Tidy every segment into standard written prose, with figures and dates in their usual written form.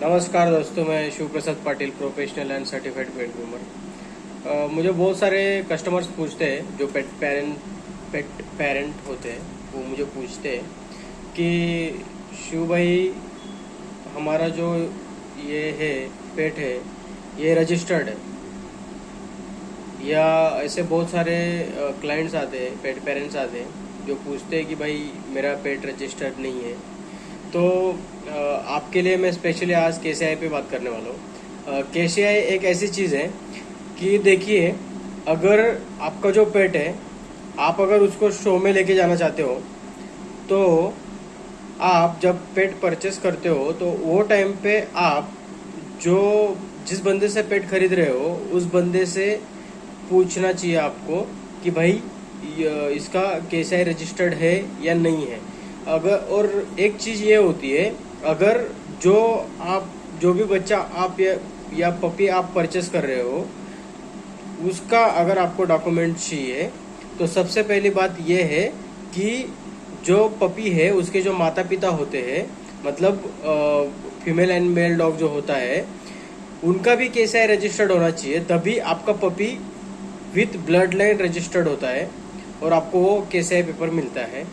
नमस्कार दोस्तों, मैं Shiv Prasad Patil, professional and certified pet groomer. मुझे बहुत सारे कस्टमर्स पूछते हैं जो पेट पेरेंट होते हैं। वो मुझे पूछते हैं कि शिव भाई, हमारा जो ये है पेट है, ये रजिस्टर्ड है? या ऐसे बहुत सारे क्लाइंट्स आते हैं, पेट पेरेंट्स आते हैं जो पूछते हैं कि भाई मेरा पेट रजिस्टर्ड नहीं है। तो आपके लिए मैं स्पेशली आज केसीआई पे बात करने वाला हूँ। केसीआई एक ऐसी चीज़ है कि देखिए, अगर आपका जो पेट है, आप अगर उसको शो में लेके जाना चाहते हो, तो आप जब पेट परचेस करते हो तो वो टाइम पे आप जो जिस बंदे से पेट खरीद रहे हो उस बंदे से पूछना चाहिए आपको कि भाई इसका केसीआई रजिस्टर्ड है या नहीं है। अगर और एक चीज़ ये होती है, अगर जो आप जो भी बच्चा आप या पपी आप परचेस कर रहे हो, उसका अगर आपको डॉक्यूमेंट चाहिए, तो सबसे पहली बात यह है कि जो पपी है उसके जो माता पिता होते हैं, मतलब फीमेल एंड मेल डॉग जो होता है, उनका भी केसीआई रजिस्टर्ड होना चाहिए। तभी आपका puppy with blood line registered होता है और आपको वो केसीआई पेपर मिलता है।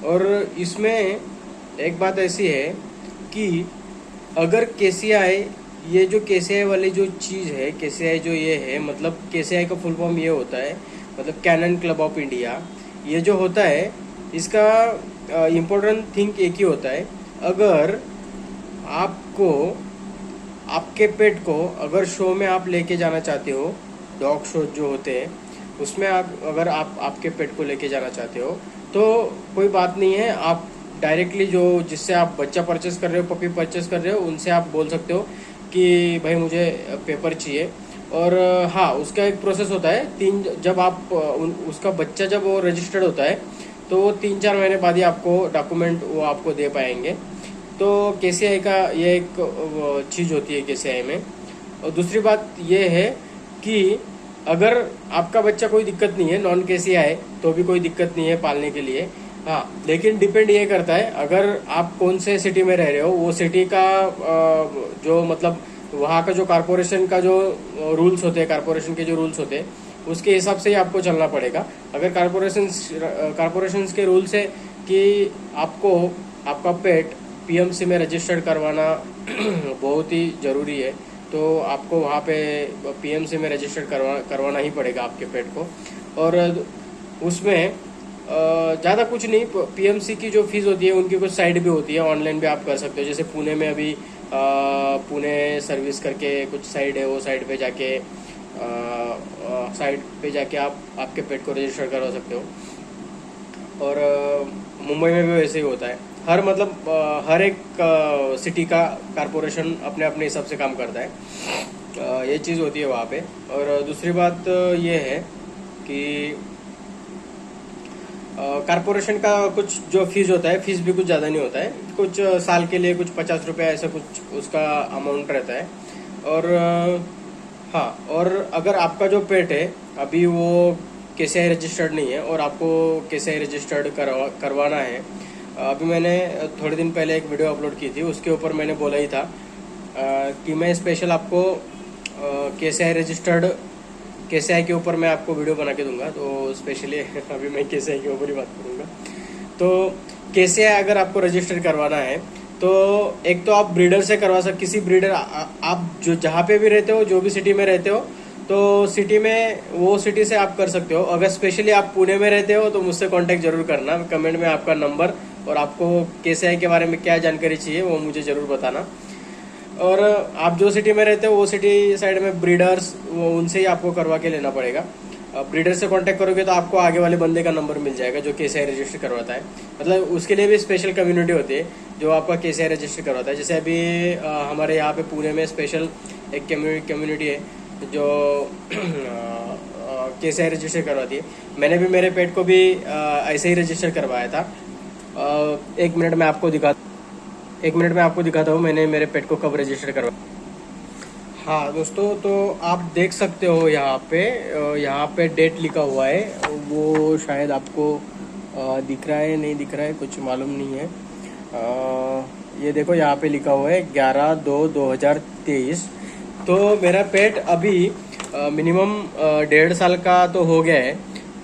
और इसमें एक बात ऐसी है कि अगर केसीआई, ये जो केसीआई वाली जो चीज़ है, केसीआई जो ये है, मतलब केसीआई का फुल फॉर्म ये होता है, मतलब कैनन क्लब ऑफ इंडिया। ये जो होता है, इसका इम्पोर्टेंट थिंग एक ही होता है। अगर आपको आपके पेट को अगर शो में आप लेके जाना चाहते हो, डॉग शो जो होते हैं उसमें अगर आप आपके पेट को लेके जाना चाहते हो, तो कोई बात नहीं है। आप डायरेक्टली जो जिससे आप बच्चा परचेस कर रहे हो, पपी परचेस कर रहे हो, उनसे आप बोल सकते हो कि भाई मुझे पेपर चाहिए। और हाँ, उसका एक प्रोसेस होता है। जब आप उसका बच्चा जब वो रजिस्टर्ड होता है, तो वो 3-4 महीने बाद ही आपको डॉक्यूमेंट वो आपको दे पाएंगे। तो केसीआई का ये एक चीज़ होती है केसीआई में। और दूसरी बात ये है कि अगर आपका बच्चा कोई दिक्कत नहीं है, नॉन केसीआई है, तो भी कोई दिक्कत नहीं है पालने के लिए। हाँ, लेकिन डिपेंड ये करता है अगर आप कौन से सिटी में रह रहे हो, वो सिटी का जो मतलब वहाँ का जो कारपोरेशन का जो रूल्स होते हैं, कारपोरेशन के जो रूल्स होते हैं, उसके हिसाब से ही आपको चलना पड़ेगा। अगर कारपोरेशन के रूल्स है कि आपको आपका पेट पीएमसी में रजिस्टर्ड करवाना बहुत ही ज़रूरी है, तो आपको वहाँ पे पीएमसी में रजिस्टर्ड करवाना ही पड़ेगा आपके पेट को। और उसमें ज़्यादा कुछ नहीं, पीएमसी की जो फीस होती है उनकी कुछ साइट भी होती है, ऑनलाइन भी आप कर सकते हो। जैसे पुणे में अभी पुणे सर्विस करके कुछ साइट है, वो साइट पे जाके आप आपके पेट को रजिस्टर करवा सकते हो। और मुंबई में भी वैसे ही होता है। हर एक सिटी का कारपोरेशन अपने अपने हिसाब से काम करता है। ये चीज़ होती है वहाँ पे। और दूसरी बात ये है कि कारपोरेशन का कुछ जो फीस होता है, फीस भी कुछ ज़्यादा नहीं होता है। कुछ साल के लिए कुछ 50 रुपये ऐसा कुछ उसका अमाउंट रहता है। और हाँ, और अगर आपका जो पेट है अभी वो केसीआई रजिस्टर्ड नहीं है और आपको केसीआई रजिस्टर्ड करवाना है, अभी मैंने थोड़े दिन पहले एक वीडियो अपलोड की थी, उसके ऊपर मैंने बोला ही था कि मैं स्पेशल आपको केसीआई रजिस्टर्ड, केसीआई के ऊपर मैं आपको वीडियो बना के दूंगा। तो स्पेशली अभी मैं केसीआई के ऊपर ही बात करूंगा। तो केसीआई अगर आपको रजिस्टर करवाना है, तो एक तो आप ब्रीडर से करवा सकते, किसी ब्रीडर, आप जो जहाँ पे भी रहते हो, जो भी सिटी में रहते हो, तो सिटी में वो सिटी से आप कर सकते हो। अगर स्पेशली आप पुणे में रहते हो तो मुझसे कांटेक्ट जरूर करना। कमेंट में आपका नंबर और आपको केसीआई के बारे में क्या जानकारी चाहिए वो मुझे ज़रूर बताना। और आप जो सिटी में रहते हो वो सिटी साइड में ब्रीडर्स, वो उनसे ही आपको करवा के लेना पड़ेगा। ब्रीडर से कांटेक्ट करोगे तो आपको आगे वाले बंदे का नंबर मिल जाएगा जो केसीआई रजिस्टर करवाता है। मतलब उसके लिए भी स्पेशल कम्युनिटी होती है जो आपका केसीआई रजिस्टर करवाता है। जैसे अभी हमारे यहाँ पे पुणे में स्पेशल एक कम्युनिटी है जो केसीआई रजिस्टर करवाती है। मैंने भी मेरे पेट को भी ऐसे ही रजिस्टर करवाया था। एक मिनट में आपको दिखाता हूँ मैंने मेरे पेट को कब रजिस्टर करवाया। हाँ दोस्तों, तो आप देख सकते हो यहाँ पे डेट लिखा हुआ है। वो शायद आपको दिख रहा है, नहीं दिख रहा है, कुछ मालूम नहीं है। ये देखो यहाँ पे लिखा हुआ है 11/2/2023। तो मेरा पेट अभी मिनिमम 1.5 साल का तो हो गया है।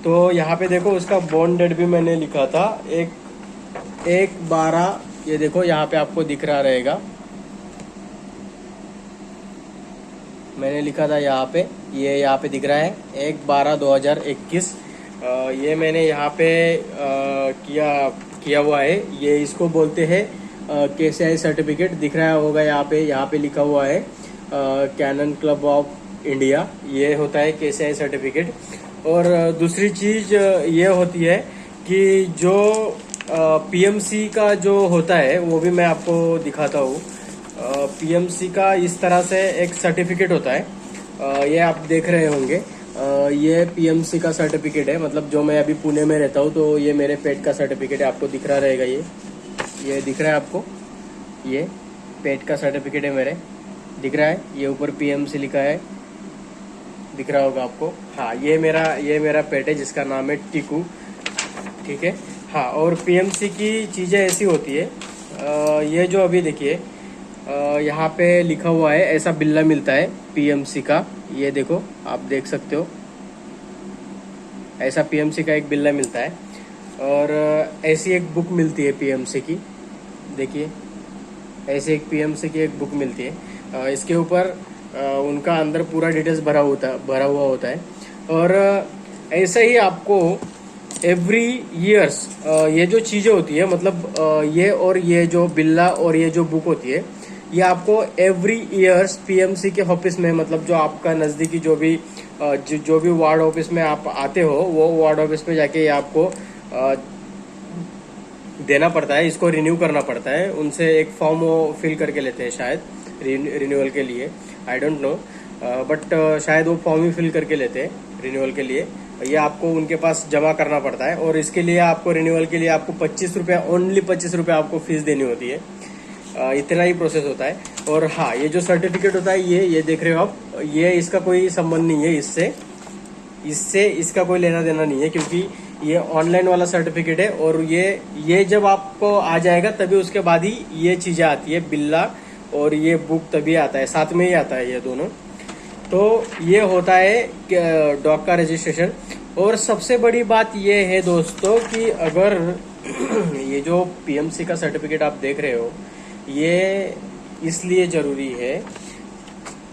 तो यहाँ पे देखो उसका बॉर्न डेट भी मैंने लिखा था 1/12। ये देखो यहाँ पे आपको दिख रहा रहेगा, मैंने लिखा था यहाँ पे, ये यहाँ पे दिख रहा है 1/12/2021। ये मैंने यहाँ पे किया किया हुआ है। ये इसको बोलते हैं केसीआई सर्टिफिकेट। दिख रहा होगा यहाँ पे लिखा हुआ है कैनन क्लब ऑफ इंडिया, ये होता है केसीआई सर्टिफिकेट। और दूसरी चीज ये होती है कि जो पीएमसी का जो होता है वो भी मैं आपको दिखाता हूँ। पीएमसी का इस तरह से एक सर्टिफिकेट होता है, ये आप देख रहे होंगे। ये पीएमसी का सर्टिफिकेट है, मतलब जो मैं अभी पुणे में रहता हूँ तो ये मेरे पेट का सर्टिफिकेट है। आपको दिख रहा रहेगा, ये दिख रहा है आपको, ये पेट का सर्टिफिकेट है मेरे, दिख रहा है। ये ऊपर पीएमसी लिखा है, दिख रहा होगा आपको। हाँ, ये मेरा पेट है जिसका नाम है टीकू, ठीक है। हाँ, और पीएमसी की चीज़ें ऐसी होती है, ये जो अभी देखिए यहाँ पे लिखा हुआ है, ऐसा बिल्ला मिलता है पीएमसी का। ये देखो, आप देख सकते हो, ऐसा पीएमसी का एक बिल्ला मिलता है। और ऐसी एक बुक मिलती है पीएमसी की, देखिए ऐसे एक पीएमसी की एक बुक मिलती है। इसके ऊपर उनका अंदर पूरा डिटेल्स भरा हुआ होता है। और ऐसे ही आपको एवरी ईयर्स ये जो चीज़ें होती है, मतलब ये और ये जो बिल्ला और ये जो बुक होती है, ये आपको एवरी ईयर्स पीएमसी के ऑफिस में, मतलब जो आपका नज़दीकी जो भी वार्ड ऑफिस में आप आते हो, वो वार्ड ऑफिस में जाके ये आपको देना पड़ता है। इसको रिन्यू करना पड़ता है, उनसे एक फॉर्म वो फिल करके लेते हैं शायद रिन्यूअल के लिए, आई डोंट नो, बट शायद वो फॉर्म ही फिल करके लेते हैं रिन्यूअल के लिए। ये आपको उनके पास जमा करना पड़ता है, और इसके लिए आपको रिन्यूअल के लिए आपको 25 रुपये, ओनली 25 रुपये आपको फीस देनी होती है। इतना ही प्रोसेस होता है। और हाँ, ये जो सर्टिफिकेट होता है, ये देख रहे हो आप, ये इसका कोई संबंध नहीं है इससे इसका कोई लेना देना नहीं है, क्योंकि ये ऑनलाइन वाला सर्टिफिकेट है। और ये जब आपको आ जाएगा तभी उसके बाद ही ये चीज़ें आती है, बिल्ला और ये बुक तभी आता है, साथ में ही आता है ये दोनों। तो ये होता है डॉग का रजिस्ट्रेशन। और सबसे बड़ी बात ये है दोस्तों कि अगर ये जो पीएमसी का सर्टिफिकेट आप देख रहे हो, ये इसलिए ज़रूरी है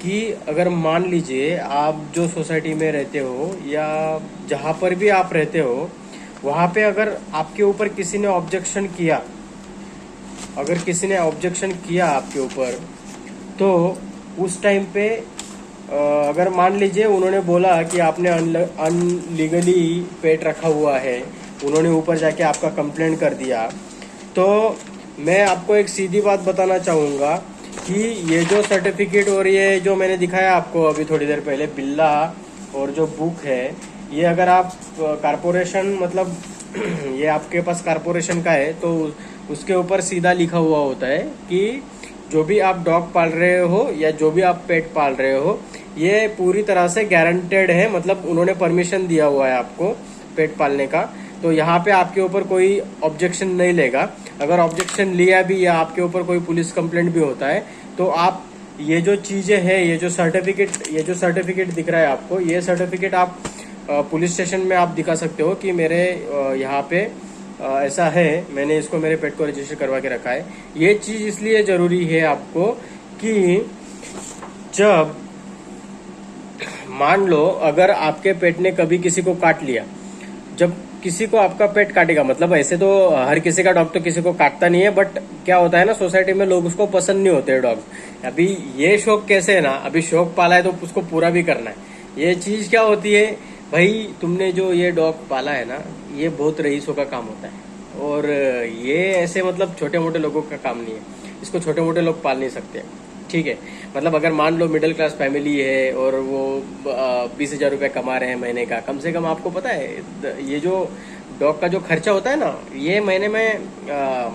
कि अगर मान लीजिए आप जो सोसाइटी में रहते हो या जहाँ पर भी आप रहते हो, वहाँ पे अगर आपके ऊपर किसी ने ऑब्जेक्शन किया, आपके ऊपर, तो उस टाइम पे अगर मान लीजिए उन्होंने बोला कि आपने अनलीगली पेट रखा हुआ है, उन्होंने ऊपर जाके आपका कंप्लेंट कर दिया, तो मैं आपको एक सीधी बात बताना चाहूँगा कि ये जो सर्टिफिकेट और ये जो मैंने दिखाया आपको अभी थोड़ी देर पहले, बिल्ला और जो बुक है, ये अगर आप कारपोरेशन, मतलब ये आपके पास कारपोरेशन का है, तो उसके ऊपर सीधा लिखा हुआ होता है कि जो भी आप डॉग पाल रहे हो या जो भी आप पेट पाल रहे हो, ये पूरी तरह से गारंटेड है, मतलब उन्होंने परमिशन दिया हुआ है आपको पेट पालने का। तो यहाँ पे आपके ऊपर कोई ऑब्जेक्शन नहीं लेगा। अगर ऑब्जेक्शन लिया भी या आपके ऊपर कोई पुलिस कंप्लेंट भी होता है, तो आप ये जो चीज़ें हैं, ये जो सर्टिफिकेट दिख रहा है आपको, ये सर्टिफिकेट आप पुलिस स्टेशन में आप दिखा सकते हो कि मेरे यहाँ पे ऐसा है, मैंने इसको मेरे पेट को रजिस्टर करवा के रखा है। ये चीज़ इसलिए ज़रूरी है आपको कि जब मान लो अगर आपके पेट ने कभी किसी को काट लिया, जब किसी को आपका पेट काटेगा, मतलब ऐसे तो हर किसी का डॉग तो किसी को काटता नहीं है, बट क्या होता है ना, सोसाइटी में लोग उसको पसंद नहीं होते डॉग। अभी ये शौक कैसे है ना, अभी शौक पाला है तो उसको पूरा भी करना है। ये चीज़ क्या होती है भाई, तुमने जो ये डॉग पाला है ना, ये बहुत रईसों का काम होता है, और ये ऐसे मतलब छोटे मोटे लोगों का काम नहीं है, इसको छोटे मोटे लोग पाल नहीं सकते, ठीक है। मतलब अगर मान लो मिडिल क्लास फैमिली है और वो 20,000 रुपये कमा रहे हैं महीने का, कम से कम आपको पता है ये जो डॉग का जो खर्चा होता है ना, ये महीने में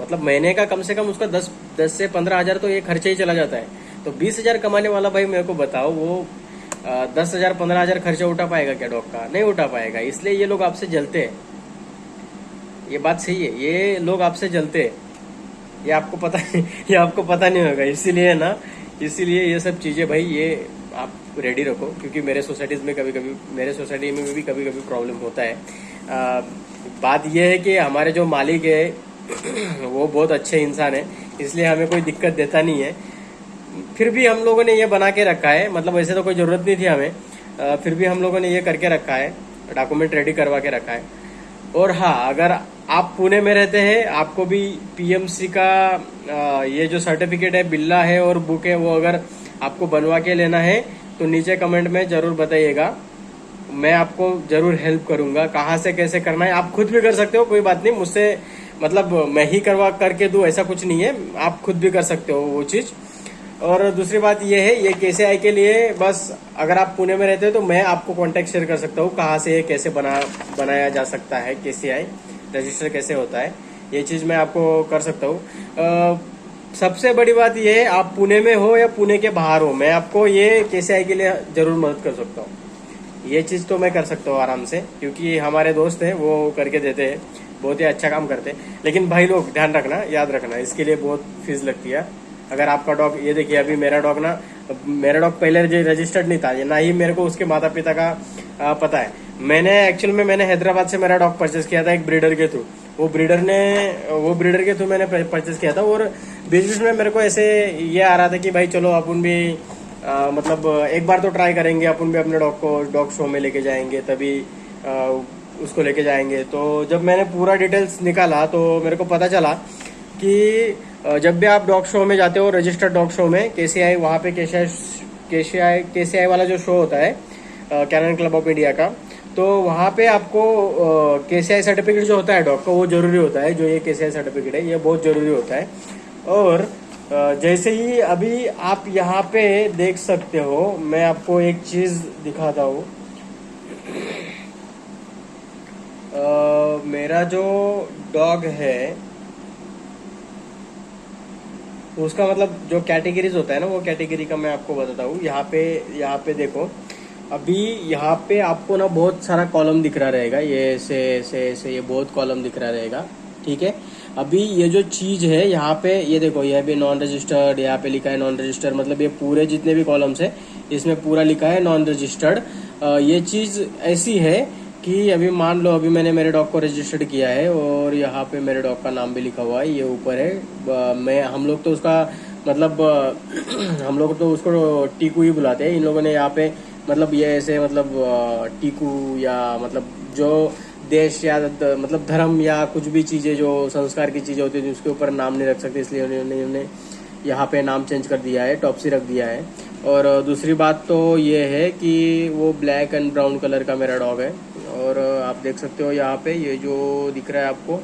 मतलब महीने का कम से कम उसका 10 से 15,000 तो ये खर्चा ही चला जाता है। तो 20,000 कमाने वाला भाई मेरे को बताओ, वो 10,000 15,000 खर्चा उठा पाएगा क्या डॉग का? नहीं उठा पाएगा। इसलिए ये लोग आपसे जलते हैं, ये बात सही है, ये लोग आपसे जलते हैं। ये आपको पता ये आपको पता नहीं होगा, इसीलिए ना, इसीलिए ये सब चीजें भाई ये आप रेडी रखो, क्योंकि मेरे सोसाइटीज में कभी कभी, मेरे सोसाइटी में भी कभी कभी प्रॉब्लम होता है। बात ये है कि हमारे जो मालिक है वो बहुत अच्छे इंसान है, इसलिए हमें कोई दिक्कत देता नहीं है। फिर भी हम लोगों ने ये बना के रखा है, मतलब वैसे तो कोई जरूरत नहीं थी हमें, फिर भी हम लोगों ने ये करके रखा है, डॉक्यूमेंट रेडी करवा के रखा है। और हाँ, अगर आप पुणे में रहते हैं, आपको भी पीएमसी का ये जो सर्टिफिकेट है, बिल्ला है और बुक है, वो अगर आपको बनवा के लेना है तो नीचे कमेंट में जरूर बताइएगा, मैं आपको जरूर हेल्प करूंगा। कहाँ से कैसे करना है आप खुद भी कर सकते हो, कोई बात नहीं, मुझसे मतलब मैं ही करवा करके दूं ऐसा कुछ नहीं है, आप खुद भी कर सकते हो वो चीज। और दूसरी बात ये है, ये केसीआई के लिए बस अगर आप पुणे में रहते हो तो मैं आपको कॉन्टेक्ट शेयर कर सकता हूँ, कहाँ से ये कैसे बनाया जा सकता है, केसीआई रजिस्टर कैसे होता है, ये चीज मैं आपको कर सकता हूँ। सबसे बड़ी बात ये है, आप पुणे में हो या पुणे के बाहर हो, मैं आपको ये केसीआई के लिए जरूर मदद कर सकता हूँ। ये चीज तो मैं कर सकता हूँ आराम से, क्योंकि हमारे दोस्त हैं वो करके देते हैं, बहुत ही अच्छा काम करते हैं। लेकिन भाई लोग ध्यान रखना, याद रखना, इसके लिए बहुत फीस लगती है। अगर आपका डॉग, ये देखिए अभी मेरा डॉग पहले रजिस्टर्ड नहीं था, ना ही मेरे को उसके माता पिता का पता है। मैंने हैदराबाद से मेरा डॉग परचेस किया था एक ब्रीडर के थ्रू, वो ब्रीडर के थ्रू मैंने परचेस किया था। और बीच बीच में मेरे को ऐसे ये आ रहा था कि भाई चलो अपन भी मतलब एक बार तो ट्राई करेंगे, अपन भी अपने डॉग को डॉग शो में लेके जाएंगे, तभी उसको लेके जाएंगे। तो जब मैंने पूरा डिटेल्स निकाला तो मेरे को पता चला कि जब भी आप डॉग शो में जाते हो, रजिस्टर्ड डॉग शो में, केसीआई, वहाँ पे केसीआई वाला जो शो होता है कैनन क्लब ऑफ इंडिया का, तो वहाँ पे आपको केसीआई सर्टिफिकेट जो होता है डॉग का, वो जरूरी होता है। जो ये केसीआई सर्टिफिकेट है, ये बहुत जरूरी होता है। और जैसे ही अभी आप यहाँ पे देख सकते हो, मैं आपको एक चीज दिखाता हूँ। मेरा जो डॉग है उसका मतलब जो कैटेगरीज होता है ना, वो कैटेगरी का मैं आपको बताता हूँ। यहाँ पे देखो, अभी यहाँ पे आपको ना बहुत सारा कॉलम दिख रहा रहेगा, ये ऐसे ये बहुत कॉलम दिख रहा रहेगा, ठीक है। अभी ये जो चीज है यहाँ पे, ये देखो, ये भी नॉन रजिस्टर्ड, यहाँ पे लिखा है नॉन रजिस्टर्ड, मतलब ये पूरे जितने भी कॉलम्स है इसमें पूरा लिखा है नॉन रजिस्टर्ड। ये चीज ऐसी है कि अभी मान लो, अभी मैंने मेरे डॉग को रजिस्टर्ड किया है और यहाँ पे मेरे डॉग का नाम भी लिखा हुआ है, ये ऊपर है। हम लोग तो उसका मतलब हम लोग तो उसको टीकू ही बुलाते हैं। इन लोगों ने यहाँ पे मतलब ये ऐसे मतलब टीकू, या मतलब जो देश या मतलब धर्म या कुछ भी चीजें जो संस्कार की चीजें होती है उसके ऊपर नाम नहीं रख सकते, इसलिए उन्होंने यहाँ पे नाम चेंज कर दिया है, टॉप्सी रख दिया है। और दूसरी बात तो ये है कि वो ब्लैक एंड ब्राउन कलर का मेरा डॉग है। और आप देख सकते हो यहाँ पे ये जो दिख रहा है आपको,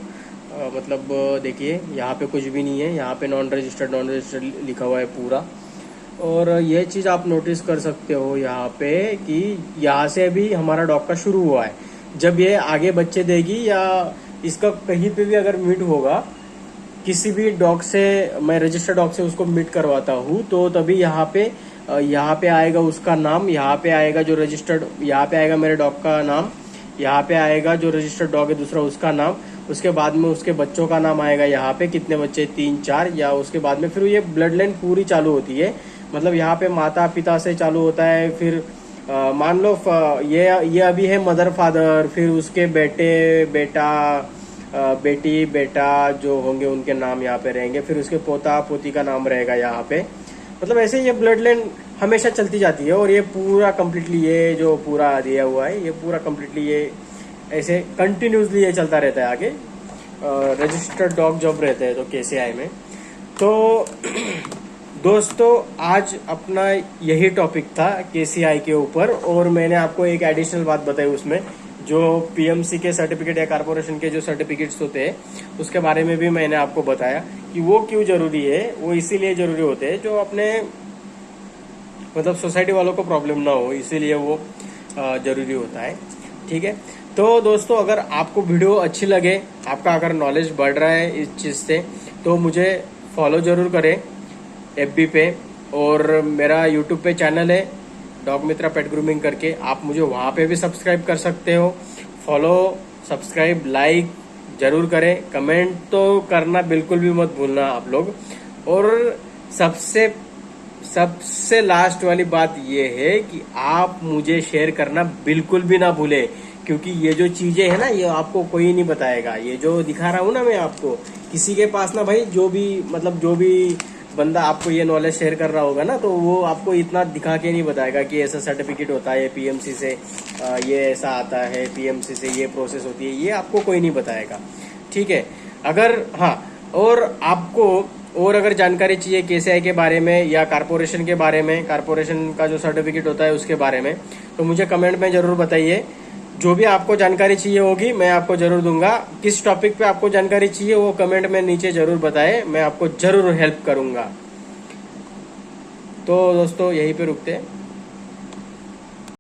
मतलब देखिए यहाँ पे कुछ भी नहीं है, यहाँ पे नॉन रजिस्टर्ड लिखा हुआ है पूरा। और ये चीज़ आप नोटिस कर सकते हो यहाँ पे कि यहाँ से भी हमारा डॉग का शुरू हुआ है। जब ये आगे बच्चे देगी या इसका कहीं पे भी अगर मीट होगा, किसी भी डॉग से, मैं रजिस्टर्ड डॉग से उसको मीट करवाता हूँ, तो तभी यहाँ पे आएगा उसका नाम, यहाँ पे आएगा जो रजिस्टर्ड, यहाँ पे आएगा मेरे डॉग का नाम, यहाँ पे आएगा जो रजिस्टर्ड डॉग है दूसरा उसका नाम, उसके बाद में उसके बच्चों का नाम आएगा, यहाँ पे कितने बच्चे, 3 4, या उसके बाद में फिर ये ब्लड लाइन पूरी चालू होती है। मतलब यहाँ पे माता पिता से चालू होता है, फिर मान लो ये अभी है मदर फादर, फिर उसके बेटी बेटा जो होंगे उनके नाम यहाँ पे रहेंगे, फिर उसके पोता पोती का नाम रहेगा यहाँ पे। मतलब ऐसे ये ब्लड लाइन हमेशा चलती जाती है। और ये पूरा कम्प्लीटली, ये जो पूरा दिया हुआ है, ये पूरा कम्प्लीटली ये ऐसे कंटिन्यूसली ये चलता रहता है आगे, रजिस्टर्ड डॉग जब रहते हैं तो केसीआई में। तो दोस्तों, आज अपना यही टॉपिक था केसीआई के ऊपर, और मैंने आपको एक एडिशनल बात बताई उसमें, जो पीएमसी के सर्टिफिकेट या कारपोरेशन के जो सर्टिफिकेट्स होते हैं उसके बारे में भी मैंने आपको बताया कि वो क्यों जरूरी है। वो इसीलिए जरूरी होते हैं जो अपने मतलब सोसाइटी वालों को प्रॉब्लम ना हो, इसीलिए वो जरूरी होता है, ठीक है। तो दोस्तों, अगर आपको वीडियो अच्छी लगे, आपका अगर नॉलेज बढ़ रहा है इस चीज से, तो मुझे फॉलो जरूर करें FB पे, और मेरा YouTube पे चैनल है डॉग मित्रा पेट ग्रूमिंग करके, आप मुझे वहाँ पे भी सब्सक्राइब कर सकते हो। फॉलो, सब्सक्राइब, लाइक, जरूर करें। कमेंट तो करना बिल्कुल भी मत भूलना आप लोग। और सबसे सबसे लास्ट वाली बात ये है कि आप मुझे शेयर करना बिल्कुल भी ना भूले, क्योंकि ये जो चीजें है ना ये आपको कोई नहीं बताएगा। ये जो दिखा रहा हूं ना मैं आपको, किसी के पास ना भाई, जो भी मतलब जो भी बंदा आपको ये नॉलेज शेयर कर रहा होगा ना, तो वो आपको इतना दिखा के नहीं बताएगा कि ऐसा सर्टिफिकेट होता है पीएमसी से, ये ऐसा आता है पीएमसी से, ये प्रोसेस होती है, ये आपको कोई नहीं बताएगा। ठीक है। अगर हाँ, और आपको और अगर जानकारी चाहिए केसीआई के बारे में या कारपोरेशन के बारे में, कारपोरेशन का जो सर्टिफिकेट होता है उसके बारे में, तो मुझे कमेंट में जरूर बताइए। जो भी आपको जानकारी चाहिए होगी मैं आपको जरूर दूंगा। किस टॉपिक पे आपको जानकारी चाहिए वो कमेंट में नीचे जरूर बताएं, मैं आपको जरूर हेल्प करूंगा। तो दोस्तों यहीं पे रुकते हैं।